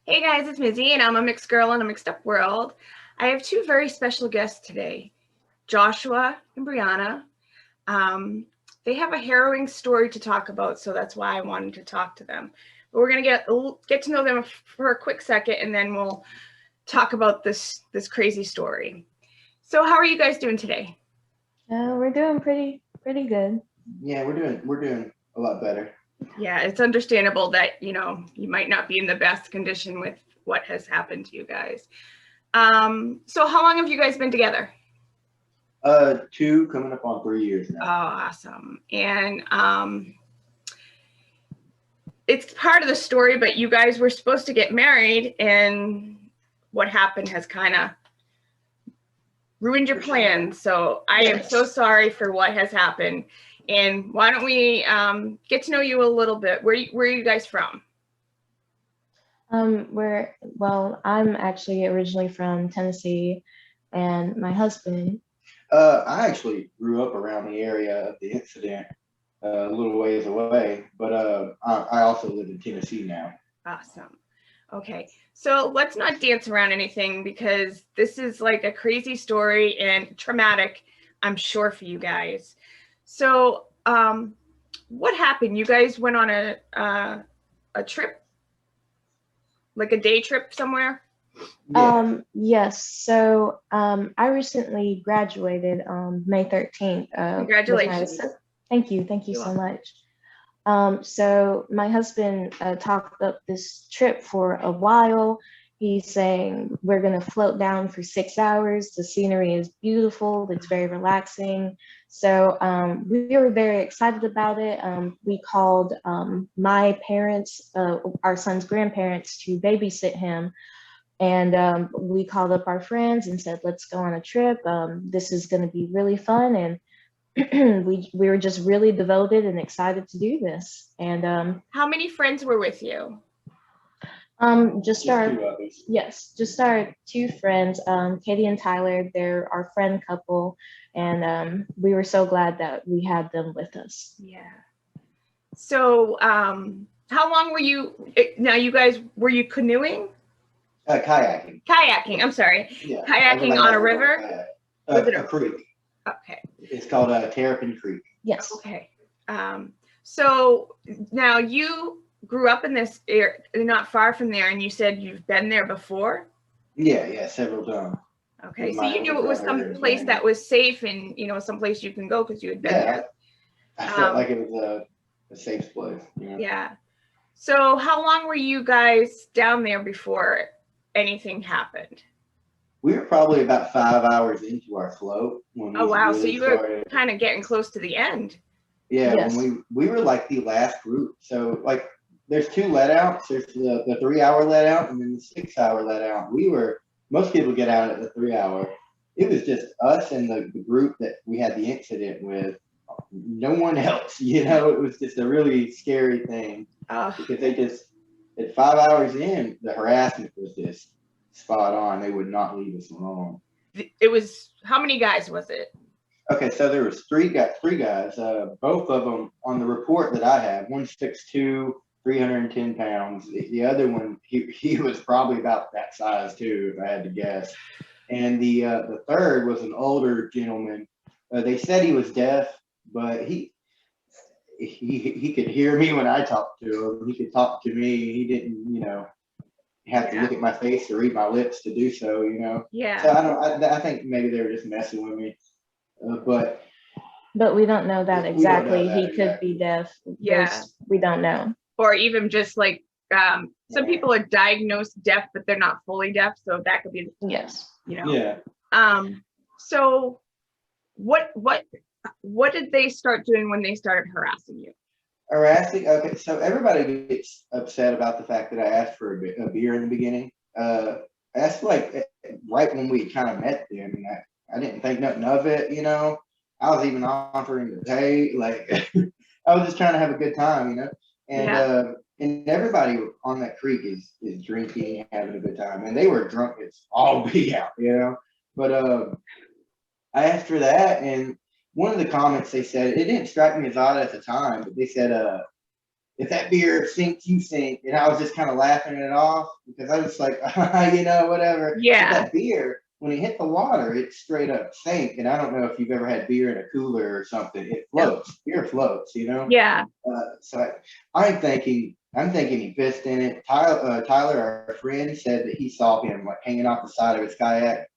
Hey guys, it's Mizzy, and I'm a mixed girl in a mixed up world. I have two very special guests today, Joshua and Brianna. Um, they have a harrowing story to talk about, so that's why I wanted to talk to them. But we're gonna get to know them for a quick second, and then we'll talk about this crazy story. So, how are you guys doing today? We're doing pretty good. Yeah, we're doing a lot better. Yeah, it's understandable that you might not be in the best condition with what has happened to you guys. So, how long have you guys been together? 2 coming up on 3 years Oh, now. awesome. And it's part of the story, but you guys were supposed to get married, and what happened has kind of ruined your plans. So I am so sorry for what has happened. And why don't we get to know you a little bit? Where are you guys from? I'm actually originally from Tennessee, and my husband. I actually grew up around the area of the incident, a little ways away, but I also live in Tennessee now. Awesome. Okay, so let's not dance around anything because this is like a crazy story and traumatic, I'm sure, for you guys. So, what happened? You guys went on a trip, like a day trip somewhere? Yeah. Yes. I recently graduated on May 13th. With my Congratulations. thank you You're so welcome. much. So my husband talked up this trip for a while. He's saying we're gonna float down for 6 hours. The scenery is beautiful. It's very relaxing. So we were very excited about it. We called my parents, our son's grandparents, to babysit him, and we called up our friends and said, "Let's go on a trip. This is going to be really fun." And we were just really devoted and excited to do this. And How many friends were with you? just Just our 2 others. Yes, just our two friends, Katie and Tyler. They're our friend couple, and we were so glad that we had them with us. Yeah. So, how long were you? Now, you guys, were you canoeing? Kayaking. Kayaking. I'm sorry. Yeah. Kayaking on a river? Kayak. Was it A creek. Okay. It's called Terrapin Creek. Yes. Okay. So now you grew up in this area, not far from there, and you said you've been there before. Yeah, several times. Okay, With so my you knew older it was brother some and place family. that was safe, and some place you can go because you had been Yeah, there. I felt Um, like it was a safe place. Yeah. So how long were you guys down there before anything happened? We were probably about 5 hours into our float when Oh we wow, so really you were started. kind of getting close to the end. Yeah, when Yes. we were like the last group. So like there's 2 let outs. There's the 3 hour let out and then the 6 hour let out. Most people get out at the 3 hour. It was just us and the group that we had the incident with. No one else, it was just a really scary thing Oh, because they just at 5 hours in, the harassment was just spot on. They would not leave us alone. it was, how many guys was it? Okay, so there was three guys. Both of them on the report that I have. One's 6'2", 310 pounds. The other one, he was probably about that size too, if I had to guess. And the third was an older gentleman. They said he was deaf, but he could hear me when I talked to him. He could talk to me. He didn't, have to Yeah. look at my face to read my lips to do so. Yeah. So I think maybe they were just messing with me. But But we don't know that we don't know exactly. that He could be exactly. deaf. Yeah. We don't know. Or even just like some Yeah. people are diagnosed deaf, but they're not fully deaf, so that could be, Yes. Yeah. So what did they start doing when they started harassing you? Harassing. Okay, so everybody gets upset about the fact that I asked for a beer in the beginning. That's like right when we kind of met them, and I didn't think nothing of it. I was even offering to pay. Like I was just trying to have a good time. And Yeah. and everybody on that creek is drinking, having a good time, and they were drunk as all be out. But I asked for that, and one of the comments they said, it didn't strike me as odd at the time, but they said, if that beer sinks, you sink. And I was just kind of laughing it off because I was like, whatever. Yeah. But that beer, when it hit the water, it straight up sank. And I don't know if you've ever had beer in a cooler or something. It floats. Beer floats, Yeah. So I'm thinking he pissed in it. Tyler, our friend, said that he saw him like hanging off the side of his kayak.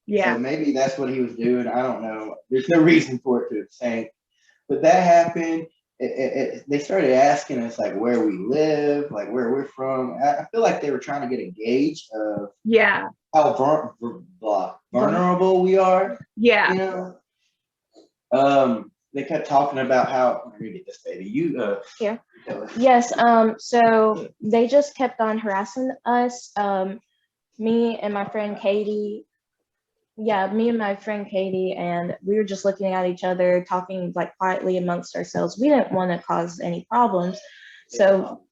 Yeah. So maybe that's what he was doing. I don't know. There's no reason for it to have sank. But that happened. They started asking us like where we live, like where we're from. I feel like they were trying to get a gauge of how vulnerable we are. Yeah. They kept talking about how. Let me get this, baby. You Here. Yes. So they just kept on harassing us. Me and my friend Katie. Yeah, me and my friend Katie, and we were just looking at each other, talking like quietly amongst ourselves. We didn't want to cause any problems. So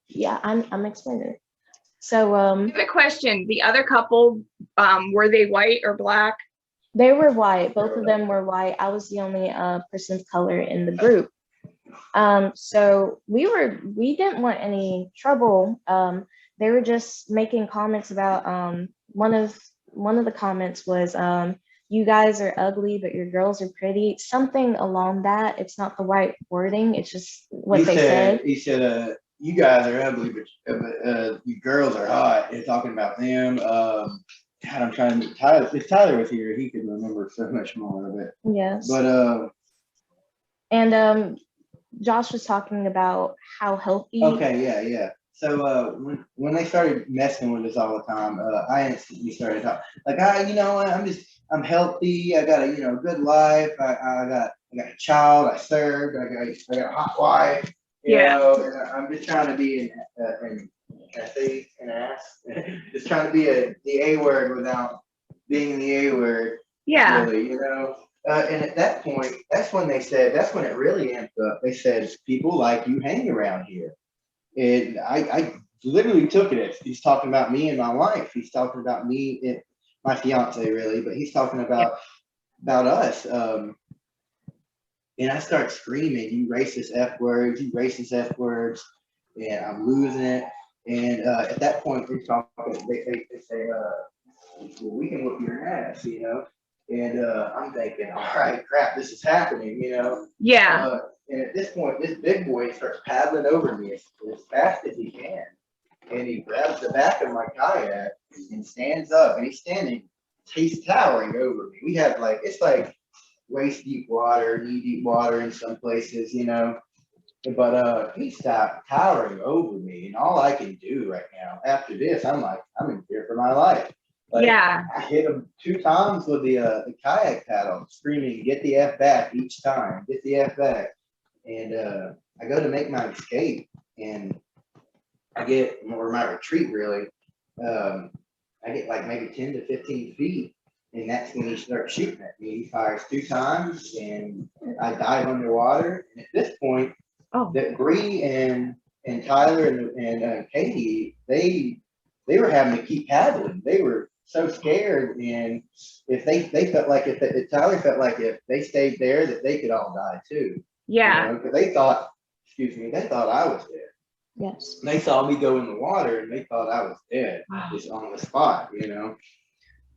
yeah, I'm explaining it. So I have a question. The other couple, were they white or black? they were white. Both of them were white. I was the only person of color in the group. So we didn't want any trouble. They were just making comments about one of the comments was you guys are ugly but your girls are pretty, something along that. It's not the right wording, it's just what they said. He said you guys are ugly but you girls are hot. They're talking about them. God, I'm trying to Tyler, if Tyler was here he could remember so much more of it. Yes. But and Josh was talking about how healthy. Okay, yeah. So when they started messing with us all the time, I instantly started talking like, I'm healthy. I got a good life. I got a child. I served. I got a hot wife. You know, and I'm just trying to be an ass. Just trying to be the A word without being the A word. Yeah. Really, and at that point, that's when it really amped up. They said, people like you hang around here. And I literally took it as he's talking about me and my wife. He's talking about me and my fiance, really, but he's talking about us. And I start screaming, you racist F words, and I'm losing it. And at that point, they say, well, we can whoop your ass, And I'm thinking, all right, crap, this is happening, Yeah. And at this point, this big boy starts paddling over me as fast as he can. And he grabs the back of my kayak and stands up. And he's towering over me. We have it's like waist deep water, knee deep water in some places, But he stopped towering over me. And all I can do right now, after this, I'm in fear for my life. I hit him 2 times with the kayak paddle, screaming, get the F back each time, get the F back. And I go to make my escape, and or my retreat really, I get like maybe 10 to 15 feet, and that's when he starts shooting at me. He fires 2 times, and I dive underwater. And at this point, that Bree and Tyler and Katie, they were having to keep paddling. They were so scared, and if they felt like if Tyler felt like if they stayed there that they could all die too. Yeah. Because they thought I was dead. Yes. They saw me go in the water and they thought I was dead, just on the spot,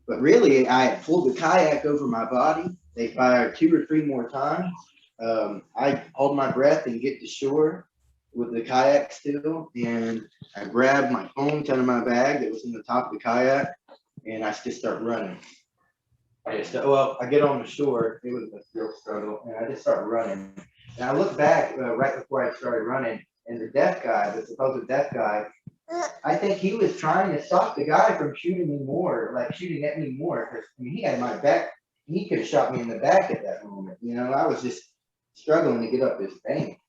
But really, I had pulled the kayak over my body. They fired 2 or 3 more times. I hold my breath and get to shore with the kayak still, and I grabbed my phone out of my bag that was in the top of the kayak, and I just start running. I get on the shore. It was a real struggle, and I just start running. And I look back right before I started running, and the supposed deaf guy, I think he was trying to stop the guy from shooting at me more, because he had my back. He could have shot me in the back at that moment. I was just struggling to get up this bank.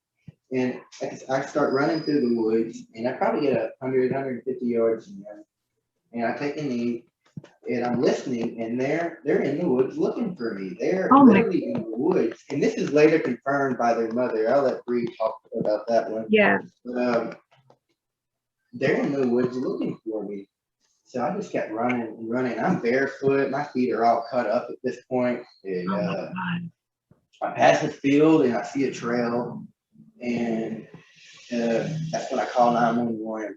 And I start running through the woods, and I probably get 150 yards in there. And I take a knee, and I'm listening, and they're in the woods looking for me. They're literally in the woods. And this is later confirmed by their mother. I'll let Bree talk about that one. Yeah. But they're in the woods looking for me. So I just kept running and running. I'm barefoot. My feet are all cut up at this point. And I pass a field, and I see a trail. And that's when I call 911.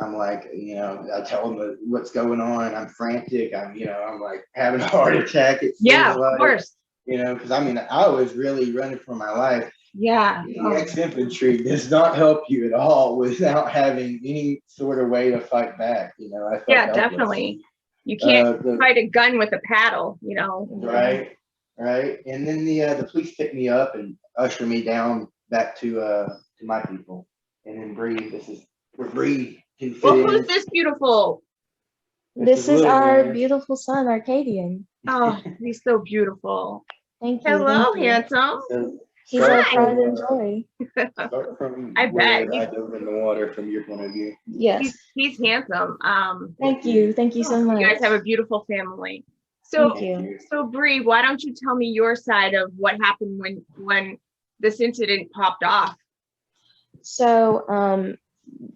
I'm like, I tell them what's going on. I'm frantic. I'm like having a heart attack. It Yeah, feels of like, course. because I was really running for my life. Yeah. The ex-infantry does not help you at all without having any sort of way to fight back. I felt Yeah, helpless. definitely. You can't fight a gun with a paddle, Right. And then the police picked me up and ushered me down back to my people. And then Bree, this is where Bree can fit Well, in. who's this beautiful? This is our beautiful son, Arcadian. Oh, he's so beautiful. Thank you. Hello, thank you. handsome. So He's our pride and joy. start from I where bet. I dove in the water from your point of view. Yes. He's handsome. Thank you. Thank you so much. You guys have a beautiful family. So, Thank you. so Bree, why don't you tell me your side of what happened when this incident popped off? So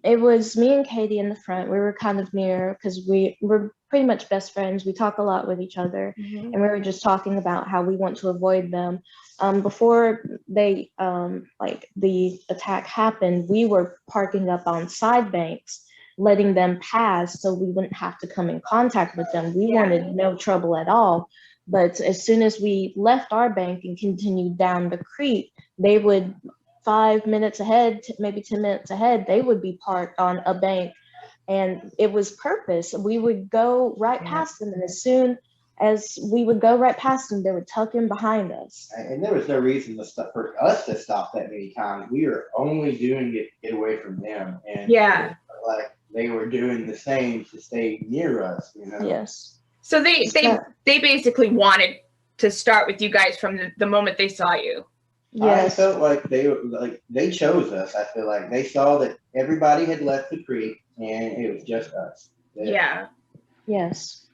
it was me and Katie in the front. We were kind of near because we're pretty much best friends. We talk a lot with each other, and we were just talking about how we want to avoid them. Before they like the attack happened, we were parking up on side banks, letting them pass so we wouldn't have to come in contact with them. We wanted no trouble at all. But as soon as we left our bank and continued down the creek, they would 5 minutes ahead, maybe 10 minutes ahead, they would be parked on a bank, and it was purpose. We would go right past them, and as soon as we would go right past them, they would tuck in behind us. And there was no reason for us to stop that many times. We were only doing it to get away from them, and like they were doing the same to stay near us. Yes. So they basically wanted to start with you guys from the moment they saw you. Yes. I felt like they chose us. I feel like they saw that everybody had left the creek and it was just us. Yes.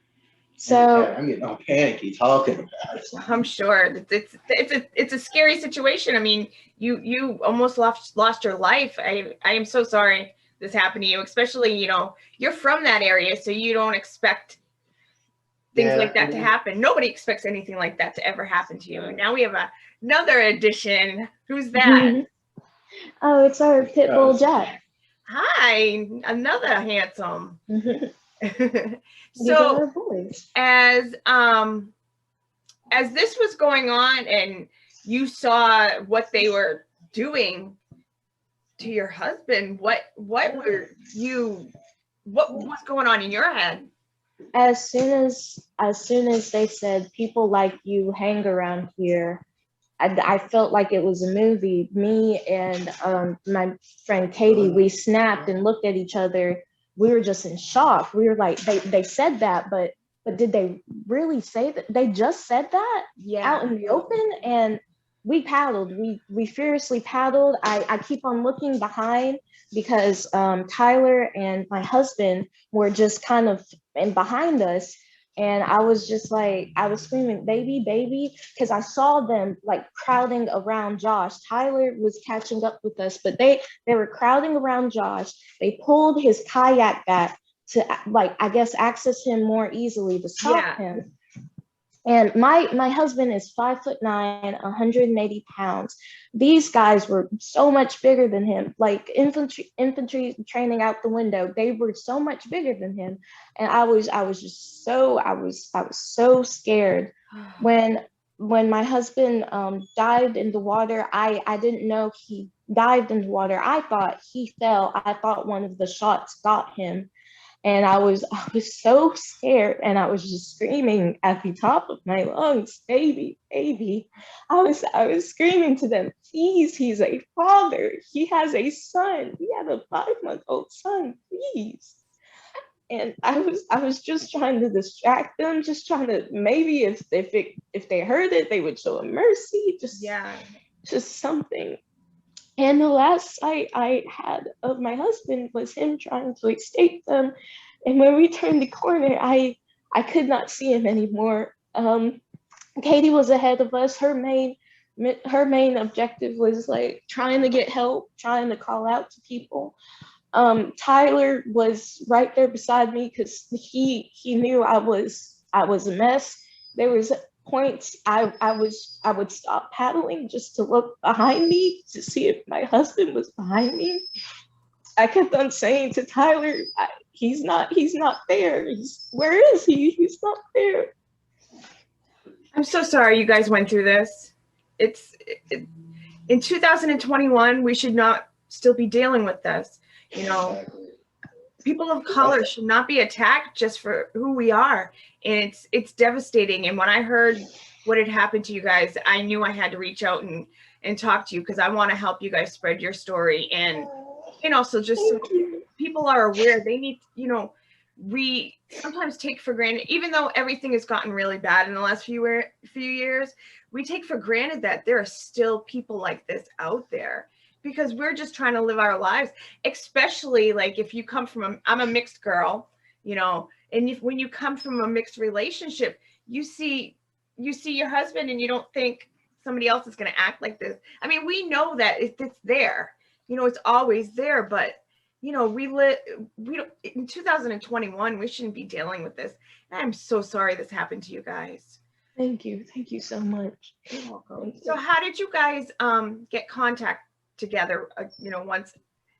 So I'm getting all panicky talking about it. I'm sure it's a scary situation. I mean, you almost lost your life. I am so sorry this happened to you, especially you're from that area, so you don't expect things like that to happen. Nobody expects anything like that to ever happen to you. And now we have another addition. Who's that? Oh, it's our pit bull Jack. Hi, another handsome. So as this was going on and you saw what they were doing to your husband, what was going on in your head? As soon as they said people like you hang around here, I felt like it was a movie. Me and my friend Katie, we snapped and looked at each other. We were just in shock. We were like, they said that, but did they really say that? They just said that out in the open, and we paddled. We furiously paddled. I keep on looking behind because Tyler and my husband were just kind of in behind us. And I was just like, I was screaming, baby, baby, because I saw them like crowding around Josh. Tyler was catching up with us, but they were crowding around Josh. They pulled his kayak back to, like, I guess, access him more easily to stop him. And my husband is 5'9", 180 pounds. These guys were so much bigger than him, like infantry training out the window. They were so much bigger than him. And I was so scared. When my husband dived in the water, I didn't know he dived in the water. I thought he fell. I thought one of the shots got him. And I was so scared, and I was just screaming at the top of my lungs, baby, baby. I was screaming to them, please, he's a father. He has a son. He has a 5-month-old son, please. And I was just trying to distract them, just trying to, maybe if they heard it, they would show a mercy, just something. And the last sight I had of my husband was him trying to escape them. And when we turned the corner, I could not see him anymore. Katie was ahead of us. Her main objective was like trying to get help, trying to call out to people. Tyler was right there beside me because he knew I was a mess. There was points I would stop paddling just to look behind me to see if my husband was behind me. I kept on saying to Tyler, he's not there. Where is he? He's not there. I'm so sorry you guys went through this. In 2021, we should not still be dealing with this. You know, Exactly. people of color should not be attacked just for who we are. And it's devastating. And when I heard what had happened to you guys, I knew I had to reach out and talk to you, because I want to help you guys spread your story. And also just so people are aware, they need, we sometimes take for granted, even though everything has gotten really bad in the last few years, we take for granted that there are still people like this out there, because we're just trying to live our lives. Especially like if you come from I'm a mixed girl, and when you come from a mixed relationship, you see your husband and you don't think somebody else is going to act like this. I mean, we know that it's there, it's always there, but we don't, in 2021, we shouldn't be dealing with this. And I'm so sorry this happened to you guys. Thank you so much. You're welcome. So how did you guys get contact together?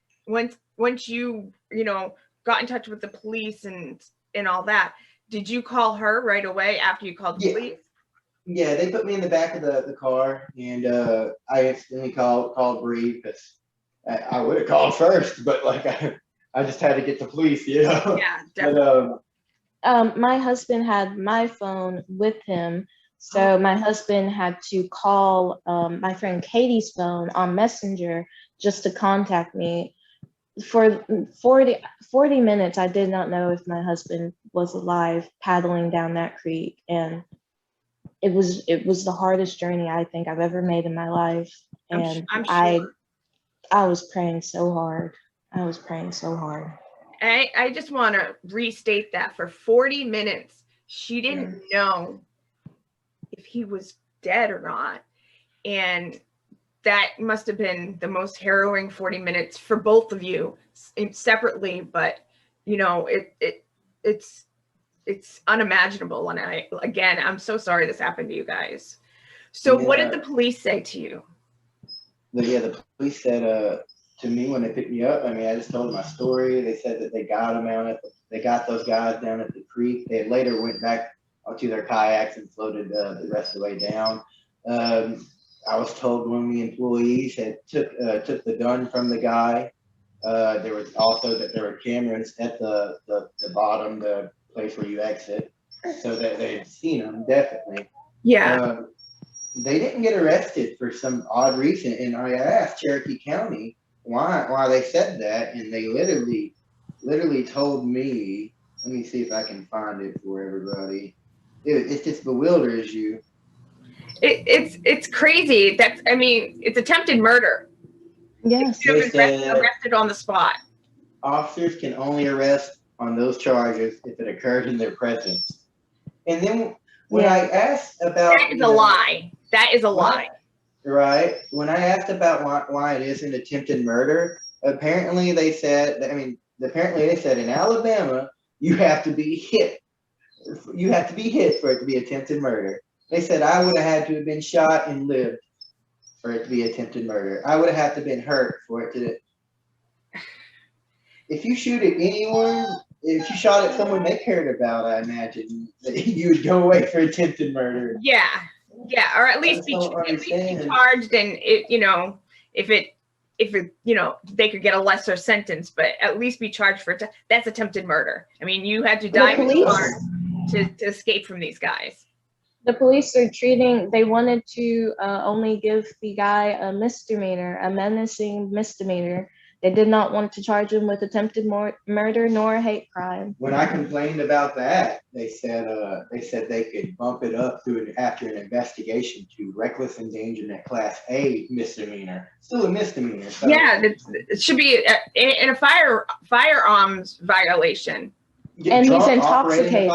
Once you got in touch with the police and all that, did you call her right away after you called the police? Yeah, they put me in the back of the car, and I instantly called Bree, because I would have called first, but like I just had to get the police, Yeah, definitely. But, my husband had my phone with him, so my husband had to call my friend Katie's phone on Messenger just to contact me. For 40 minutes, I did not know if my husband was alive paddling down that creek, and it was the hardest journey I think I've ever made in my life. And I'm sure. I was praying so hard. I just want to restate that for 40 minutes, she didn't know if he was dead or not. And that must have been the most harrowing 40 minutes for both of you separately. But, it's unimaginable. And I'm so sorry this happened to you guys. So what did the police say to you? The police said to me when they picked me up, I mean, I just told them my story. They said that they got those guys down at the creek. They later went back to their kayaks and floated the rest of the way down. I was told one of the employees had took the gun from the guy. There was also that there were cameras at the bottom, the place where you exit, so that they had seen him, definitely. Yeah. They didn't get arrested for some odd reason, and I asked Cherokee County why they said that, and they literally told me. Let me see if I can find it for everybody. It just bewilders you. It's crazy. It's attempted murder. Yes. They said arrested on the spot. Officers can only arrest on those charges if it occurred in their presence. And then when I asked about that is a lie. That is a lie. Right. When I asked about why it isn't attempted murder, apparently they said in Alabama you have to be hit. You have to be hit for it to be attempted murder. They said I would have had to have been shot and lived for it to be attempted murder. I would have had to have been hurt for it to. If you shoot at anyone, if you shot at someone they cared about, I imagine that you would go away for attempted murder. Yeah, or at least be charged, and if they could get a lesser sentence, but at least be charged for that's attempted murder. I mean, you had to die to escape from these guys. The police are they wanted to only give the guy a misdemeanor, a menacing misdemeanor. They did not want to charge him with attempted murder nor hate crime. When I complained about that, they said they could bump it up after an investigation to reckless endangerment class A misdemeanor. Still a misdemeanor. So. Yeah, it should be in a firearms violation. And he's intoxicated.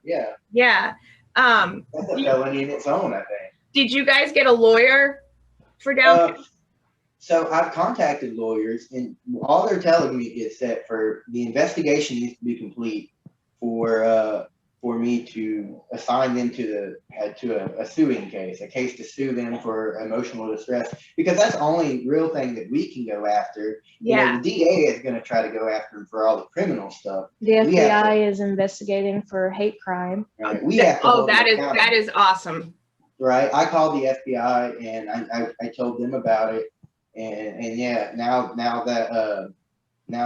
Yeah. Yeah. That's a felony in its own, I think. Did you guys get a lawyer for down? So I've contacted lawyers, and all they're telling me is that for the investigation needs to be complete for for me to assign them to a suing case, a case to sue them for emotional distress, because that's the only real thing that we can go after. You know, the DA is going to try to go after them for all the criminal stuff. The FBI is investigating for hate crime. Right? We have to that is awesome. Right. I called the FBI and I told them about it. And yeah, now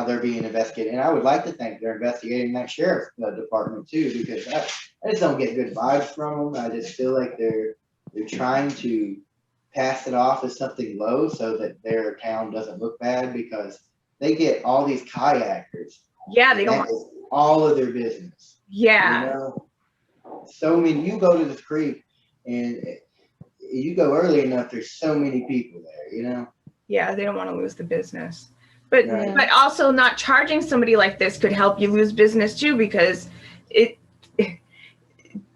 they're being investigated, and I would like to think they're investigating that sheriff's department too, because I just don't get good vibes from them. I just feel like they're trying to pass it off as something low so that their town doesn't look bad, because they get all these kayakers. Yeah, they don't. Is all of their business. Yeah. You know, so many. You go to this creek, and you go early enough. There's so many people there. You know. Yeah, they don't want to lose the business. But also not charging somebody like this could help you lose business too, because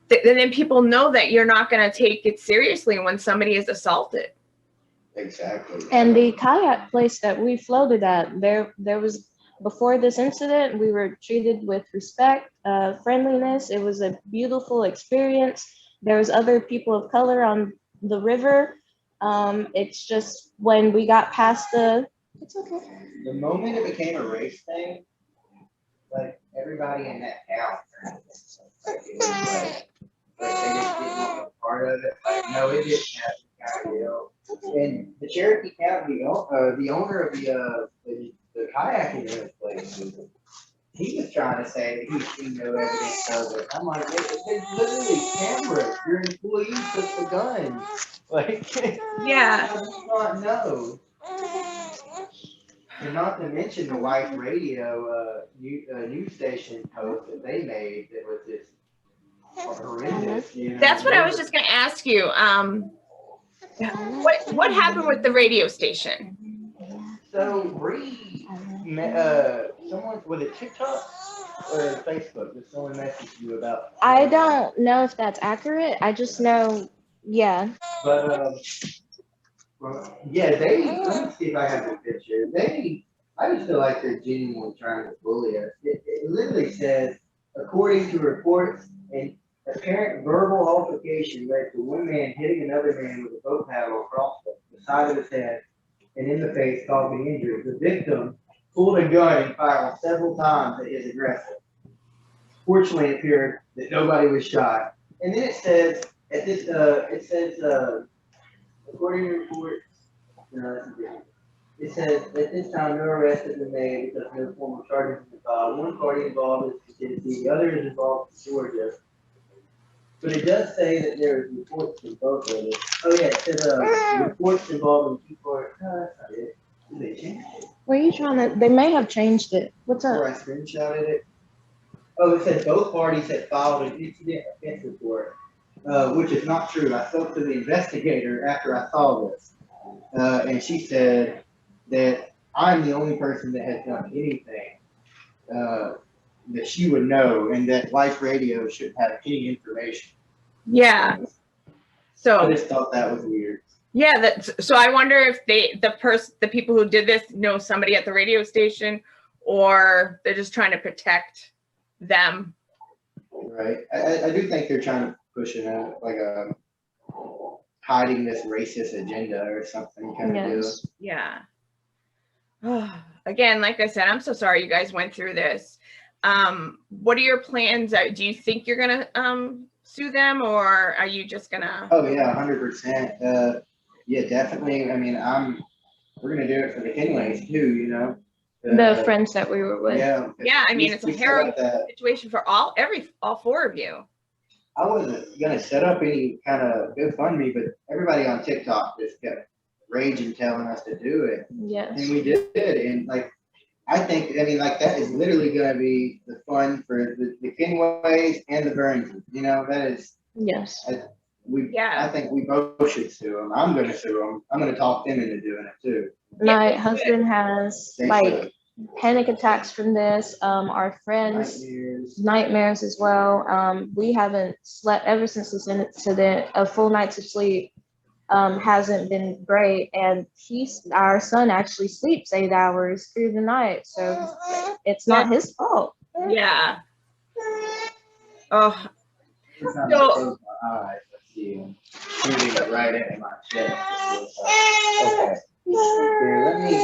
then people know that you're not going to take it seriously when somebody is assaulted. Exactly. And the kayak place that we floated at, there was, before this incident, we were treated with respect, friendliness. It was a beautiful experience. There was other people of color on the river. It's just when we got past it's okay. The moment it became a race thing, like everybody in that town, like it was like they just didn't want a part of it. Like, no, it didn't happen, kind of deal. And the Cherokee County, the owner of the kayaking place, he was trying to say that he's seen no evidence of it. I'm like, there's literally cameras. Your employees took the gun. Like, yeah. I do not know. And not to mention the Wife Radio news station post that they made that was just horrendous. You know? That's what I was just going to ask you. What happened with the radio station? So Bree, someone, was it TikTok or Facebook? Did someone message you about? I don't know if that's accurate. I just know, yeah. But well, yeah, let me see if I have the picture. I just feel like they're genuinely trying to bully us. It literally says, according to reports, an apparent verbal altercation led to one man hitting another man with a boat paddle across the side of his head and in the face, causing injury. The victim pulled a gun and fired several times at his aggressor. Fortunately, it appeared that nobody was shot. And then it says, according to reports, it says at this time no arrests have been made because no formal charges have been filed. One party involved is Tennessee, the other is involved in Georgia. But it does say that there is reports from both of it. Oh yeah, it said reports involving two parties. No, that's not it. Did they change it? Were you trying to? They may have changed it. What's up? Before I screenshotted it. Oh, it said both parties had filed an incident offense report, which is not true. I spoke to the investigator after I saw this, and she said that I'm the only person that has done anything that she would know, and that Life Radio shouldn't have any information. Yeah. So I just thought that was weird. Yeah, so I wonder if the people who did this know somebody at the radio station, or they're just trying to protect them. Right. I do think they're trying to push it out, like hiding this racist agenda or something kind of deal. Yeah. Again, like I said, I'm so sorry you guys went through this. What are your plans? Do you think you're gonna sue them, or are you just gonna? Oh yeah, 100%. Yeah, definitely. I mean, we're gonna do it for the Kinleys too. You know, the friends that we were with. Yeah. Yeah, I mean, it's a harrowing situation for all four of you. I wasn't gonna set up any kind of GoFundMe, but everybody on TikTok just kept raging, telling us to do it. Yes. And we did, and like. I mean, like that is literally going to be the fun for the Kinways and the Burns. You know, that is. Yes. I think we both should sue them. I'm going to sue them. I'm going to talk them into doing it too. My husband has panic attacks from this. Our friends nightmares as well. We haven't slept ever since this incident. A full night of sleep. Hasn't been great, and our son actually sleeps 8 hours through the night, so it's not his fault. Yeah. Oh, Every time I So- close my eyes, I see him shooting it right into my chest. Okay. Here, let me get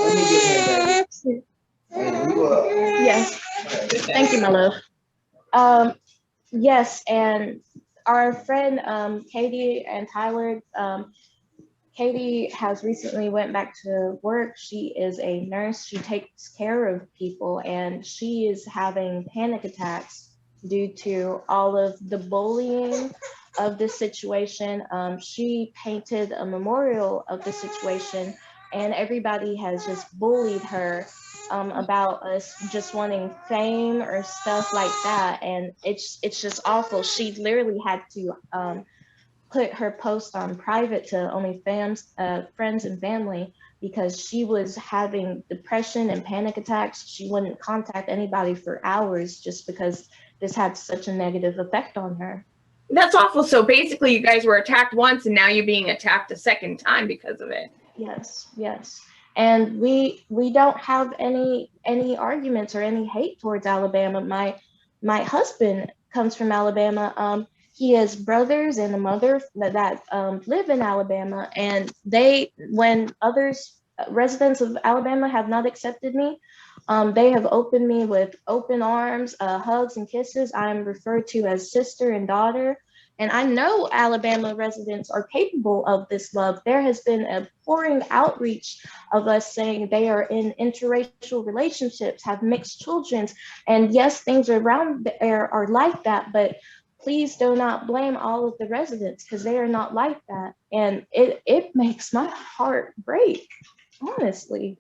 him ready. And you, Yes. okay. Thank you, my love. Yes, and our friend Katie and Tyler, Katie has recently went back to work. She is a nurse. She takes care of people, and she is having panic attacks due to all of the bullying of this situation. She painted a memorial of the situation, and everybody has just bullied her about us just wanting fame or stuff like that, and it's just awful. She literally had to put her post on private to only friends and family because she was having depression and panic attacks. She wouldn't contact anybody for hours just because this had such a negative effect on her. that's awful. So basically, you guys were attacked once, and now you're being attacked a second time because of it. Yes, yes. And we don't have any arguments or any hate towards Alabama. My husband comes from Alabama. He has brothers and a mother that live in Alabama, and when others residents of Alabama have not accepted me, they have opened me with open arms, hugs and kisses. I am referred to as sister and daughter. And I know Alabama residents are capable of this love. There has been a pouring outreach of us saying they are in interracial relationships, have mixed children. And yes, things around there are like that, but please do not blame all of the residents because they are not like that. And it makes my heart break, honestly.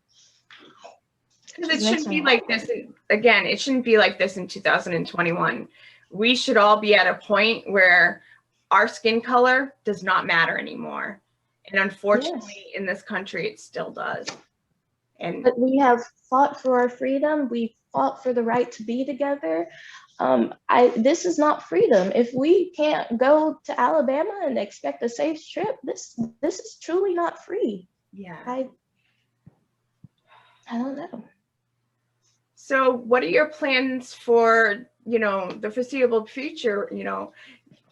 Because it shouldn't be like this. Again, it shouldn't be like this in 2021. We should all be at a point where our skin color does not matter anymore. And unfortunately, in this country, it still does. And But we have fought for our freedom. We fought for the right to be together. This is not freedom. If we can't go to Alabama and expect a safe trip, this is truly not free. yeah. I don't know. So what are your plans for, the foreseeable future?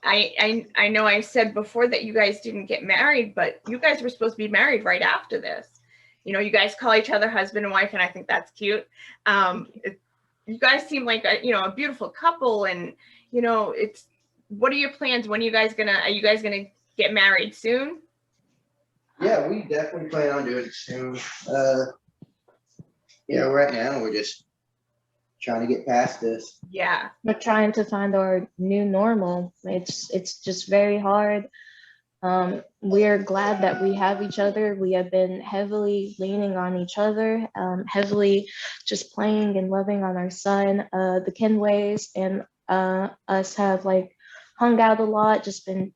I know I said before that you guys didn't get married, but you guys were supposed to be married right after this. You guys call each other husband and wife, and I think that's cute. You guys seem like a beautiful couple, and what are your plans? When are you guys gonna get married soon? Yeah, we definitely plan on doing it soon. Right now we're just trying to get past this. Yeah. We're trying to find our new normal. It's just very hard. We're glad that we have each other. We have been heavily leaning on each other, heavily just playing and loving on our son. The Kenways and us have hung out a lot, just been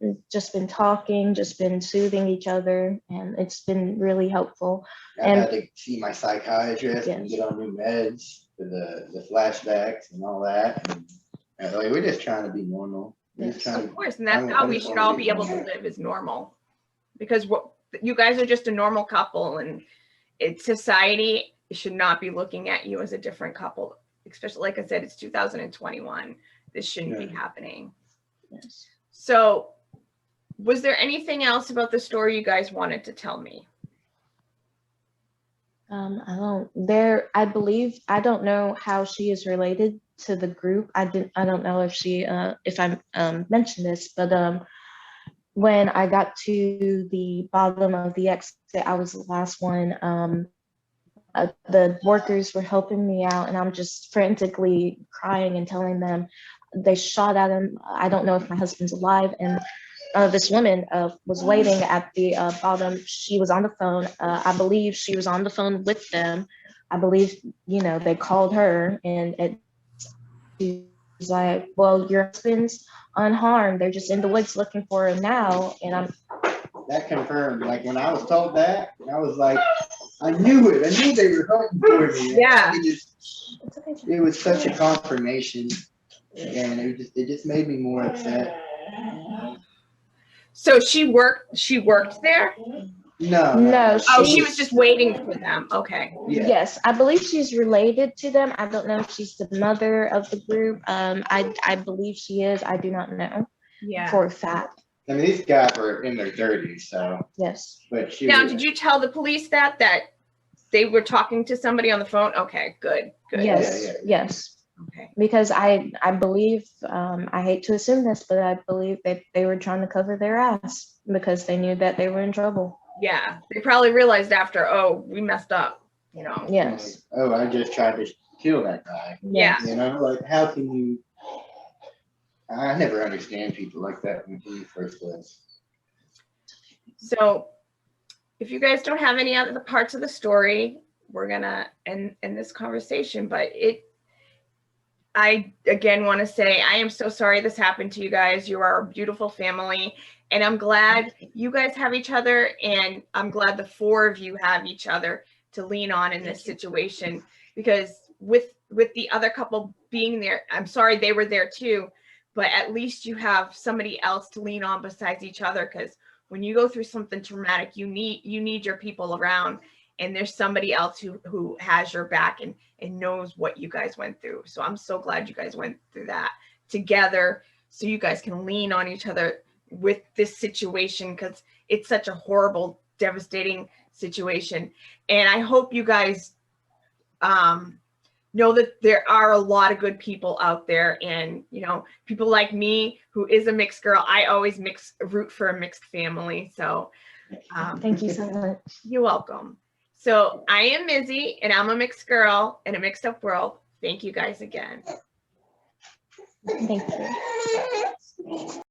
talking, just been soothing each other, and it's been really helpful. I had to see my psychiatrist and get on new meds for the flashbacks and all that. And we're just trying to be normal. Of course, and that's how we should all be able to live as normal, because you guys are just a normal couple, and society should not be looking at you as a different couple, especially, like I said, it's 2021. This shouldn't be happening. Yes. So was there anything else about the story you guys wanted to tell me? I believe, I don't know how she is related to the group. I don't know if I mentioned this, but when I got to the bottom of the exit, I was the last one. The workers were helping me out, and I'm just frantically crying and telling them they shot at him. I don't know if my husband's alive. And this woman was waiting at the bottom. She was on the phone. I believe she was on the phone with them. I believe, they called her, and she's like, well, your husband's unharmed. They're just in the woods looking for him now. And that confirmed. Like when I was told that, I was like, I knew it. I knew they were hunting for me. Yeah. It was such a confirmation, and it just made me more upset. So she worked there? No. Oh, she was just waiting for them. Okay. Yeah. Yes, I believe she's related to them. I don't know if she's the mother of the group. I believe she is. I do not know Yeah. for a fact. I mean, these guys were in their 30s, so. Yes. But she. Now, did you tell the police that they were talking to somebody on the phone? Okay, good. Yes. Yeah. Yes. Okay. Because I believe, I hate to assume this, but I believe that they were trying to cover their ass because they knew that they were in trouble. Yeah, they probably realized after, oh, we messed up, you know. Yes. Like, oh, I just tried to kill that guy. Yeah. You know, like, how can you? I never understand people like that in the first place. So if you guys don't have any other parts of the story, we're gonna end this conversation. But I again want to say I am so sorry this happened to you guys. You are a beautiful family, and I'm glad you guys have each other, and I'm glad the four of you have each other to lean on in this situation. Because with the other couple being there, I'm sorry they were there too, but at least you have somebody else to lean on besides each other. Because when you go through something traumatic, you need your people around, and there's somebody else who has your back and knows what you guys went through. So I'm so glad you guys went through that together, so you guys can lean on each other with this situation, because it's such a horrible, devastating situation. And I hope you guys know that there are a lot of good people out there, and you know, people like me who is a mixed girl. I always root for a mixed family. So Thank you so much. you're welcome. So I am Mizzy, and I'm a mixed girl in a mixed up world. Thank you guys again. Thank you.